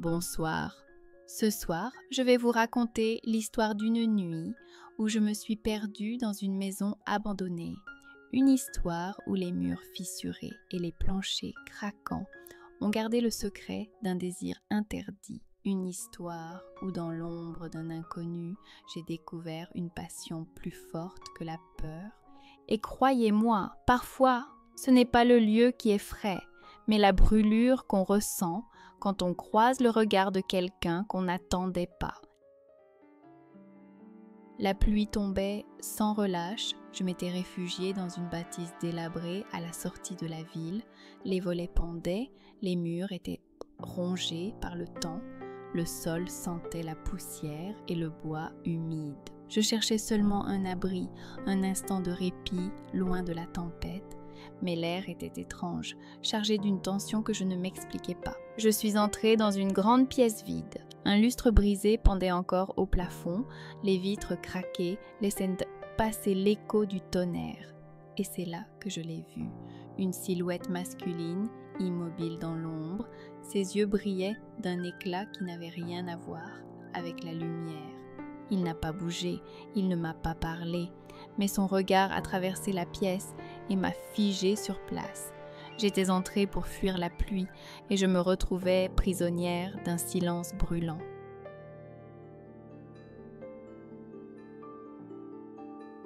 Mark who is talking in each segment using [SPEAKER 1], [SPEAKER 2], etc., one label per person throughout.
[SPEAKER 1] Bonsoir. Ce soir, je vais vous raconter l'histoire d'une nuit où je me suis perdue dans une maison abandonnée. Une histoire où les murs fissurés et les planchers craquants ont gardé le secret d'un désir interdit. Une histoire où dans l'ombre d'un inconnu, j'ai découvert une passion plus forte que la peur. Et croyez-moi, parfois, ce n'est pas le lieu qui effraie, mais la brûlure qu'on ressent quand on croise le regard de quelqu'un qu'on n'attendait pas. La pluie tombait sans relâche, je m'étais réfugiée dans une bâtisse délabrée à la sortie de la ville, les volets pendaient, les murs étaient rongés par le temps, le sol sentait la poussière et le bois humide. Je cherchais seulement un abri, un instant de répit, loin de la tempête. Mais l'air était étrange, chargé d'une tension que je ne m'expliquais pas. Je suis entrée dans une grande pièce vide. Un lustre brisé pendait encore au plafond, les vitres craquaient, laissaient passer l'écho du tonnerre. Et c'est là que je l'ai vue, une silhouette masculine, immobile dans l'ombre, ses yeux brillaient d'un éclat qui n'avait rien à voir avec la lumière. Il n'a pas bougé, il ne m'a pas parlé, mais son regard a traversé la pièce et m'a figée sur place. J'étais entrée pour fuir la pluie et je me retrouvais prisonnière d'un silence brûlant.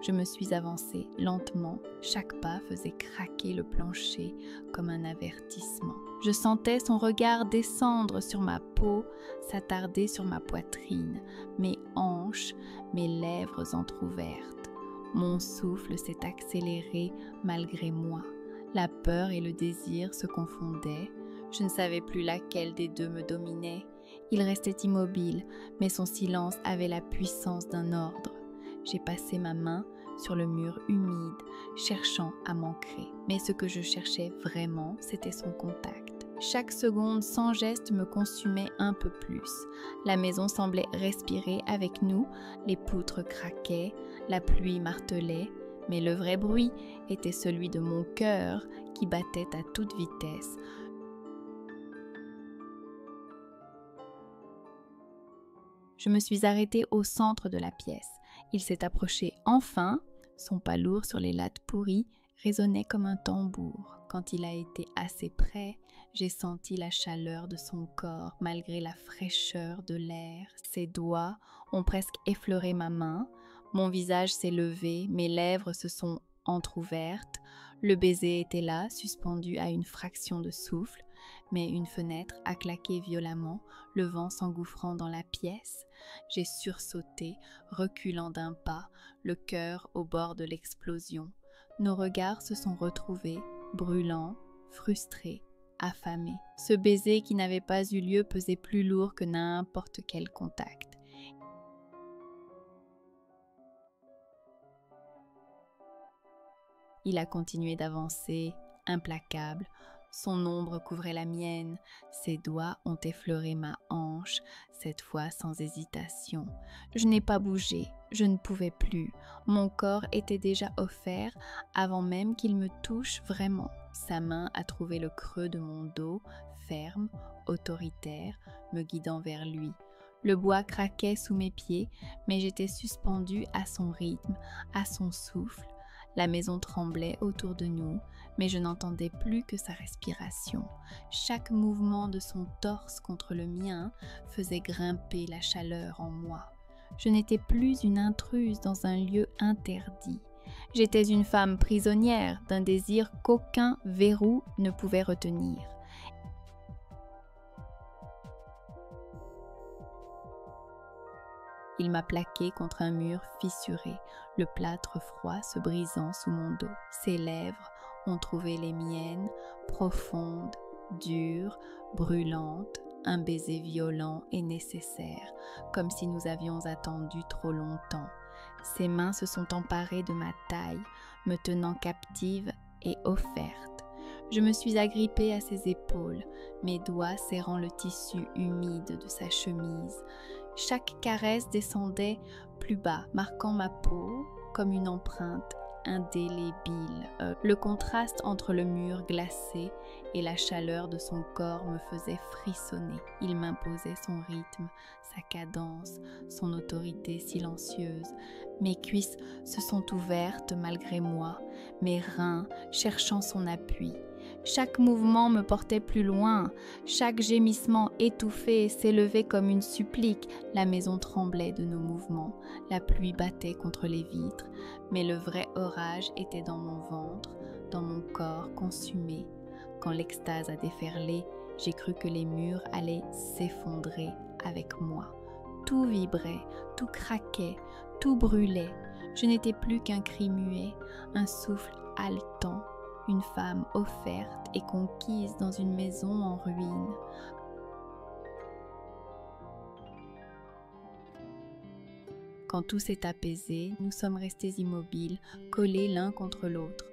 [SPEAKER 1] Je me suis avancée lentement, chaque pas faisait craquer le plancher comme un avertissement. Je sentais son regard descendre sur ma peau, s'attarder sur ma poitrine, mes hanches, mes lèvres entr'ouvertes. Mon souffle s'est accéléré malgré moi. La peur et le désir se confondaient. Je ne savais plus laquelle des deux me dominait. Il restait immobile, mais son silence avait la puissance d'un ordre. J'ai passé ma main sur le mur humide, cherchant à m'ancrer. Mais ce que je cherchais vraiment, c'était son contact. Chaque seconde sans geste me consumait un peu plus. La maison semblait respirer avec nous, les poutres craquaient, la pluie martelait, mais le vrai bruit était celui de mon cœur qui battait à toute vitesse. Je me suis arrêtée au centre de la pièce. Il s'est approché enfin, son pas lourd sur les lattes pourries résonnait comme un tambour. Quand il a été assez près, j'ai senti la chaleur de son corps malgré la fraîcheur de l'air. Ses doigts ont presque effleuré ma main. Mon visage s'est levé, mes lèvres se sont entr'ouvertes. Le baiser était là, suspendu à une fraction de souffle, mais une fenêtre a claqué violemment, le vent s'engouffrant dans la pièce. J'ai sursauté, reculant d'un pas, le cœur au bord de l'explosion. Nos regards se sont retrouvés, brûlants, frustrés, affamés. Ce baiser qui n'avait pas eu lieu pesait plus lourd que n'importe quel contact. Il a continué d'avancer, implacable. Son ombre couvrait la mienne, ses doigts ont effleuré ma hanche, cette fois sans hésitation. Je n'ai pas bougé, je ne pouvais plus. Mon corps était déjà offert avant même qu'il me touche vraiment. Sa main a trouvé le creux de mon dos, ferme, autoritaire, me guidant vers lui. Le bois craquait sous mes pieds, mais j'étais suspendue à son rythme, à son souffle. La maison tremblait autour de nous, mais je n'entendais plus que sa respiration. Chaque mouvement de son torse contre le mien faisait grimper la chaleur en moi. Je n'étais plus une intruse dans un lieu interdit. J'étais une femme prisonnière d'un désir qu'aucun verrou ne pouvait retenir. Il m'a plaqué contre un mur fissuré, le plâtre froid se brisant sous mon dos. Ses lèvres ont trouvé les miennes, profondes, dures, brûlantes, un baiser violent et nécessaire, comme si nous avions attendu trop longtemps. Ses mains se sont emparées de ma taille, me tenant captive et offerte. Je me suis agrippée à ses épaules, mes doigts serrant le tissu humide de sa chemise. Chaque caresse descendait plus bas, marquant ma peau comme une empreinte indélébile. Le contraste entre le mur glacé et la chaleur de son corps me faisait frissonner. Il m'imposait son rythme, sa cadence, son autorité silencieuse. Mes cuisses se sont ouvertes malgré moi, mes reins cherchant son appui. Chaque mouvement me portait plus loin, chaque gémissement étouffé s'élevait comme une supplique. La maison tremblait de nos mouvements, la pluie battait contre les vitres, mais le vrai orage était dans mon ventre, dans mon corps consumé. Quand l'extase a déferlé, j'ai cru que les murs allaient s'effondrer avec moi. Tout vibrait, tout craquait, tout brûlait. Je n'étais plus qu'un cri muet, un souffle haletant. Une femme offerte et conquise dans une maison en ruine. Quand tout s'est apaisé, nous sommes restés immobiles, collés l'un contre l'autre.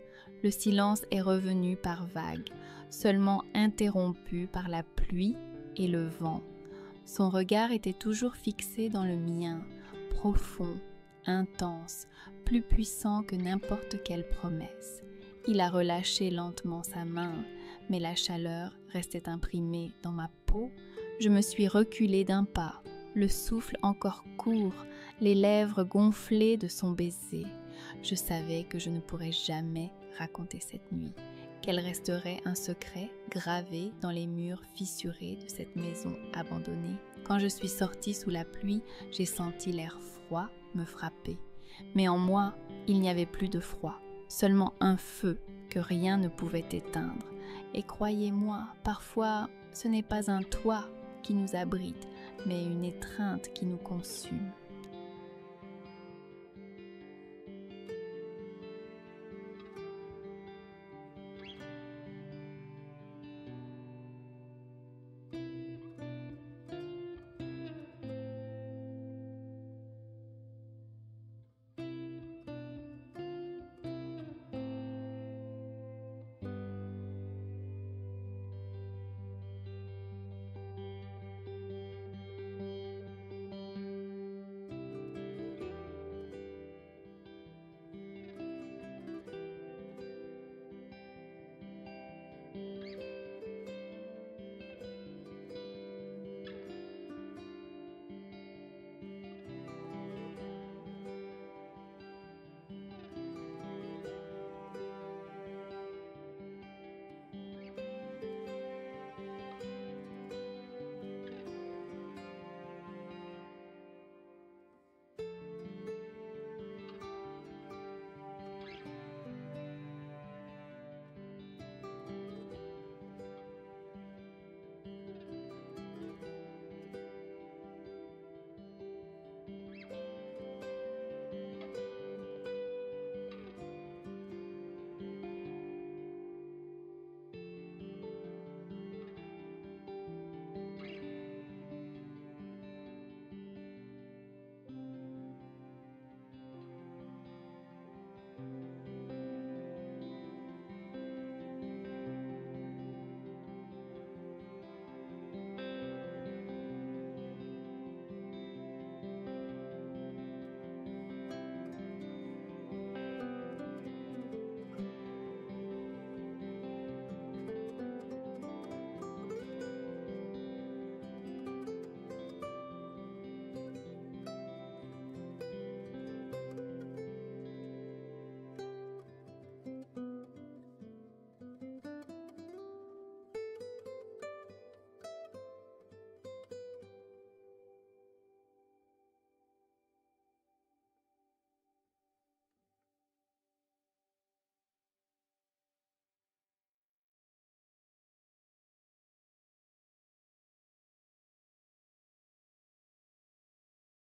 [SPEAKER 1] Le silence est revenu par vagues, seulement interrompu par la pluie et le vent. Son regard était toujours fixé dans le mien, profond, intense, plus puissant que n'importe quelle promesse. Il a relâché lentement sa main, mais la chaleur restait imprimée dans ma peau. Je me suis reculée d'un pas, le souffle encore court, les lèvres gonflées de son baiser. Je savais que je ne pourrais jamais raconter cette nuit, qu'elle resterait un secret gravé dans les murs fissurés de cette maison abandonnée. Quand je suis sortie sous la pluie, j'ai senti l'air froid me frapper. Mais en moi, il n'y avait plus de froid. Seulement un feu que rien ne pouvait éteindre. Et croyez-moi, parfois, ce n'est pas un toit qui nous abrite, mais une étreinte qui nous consume.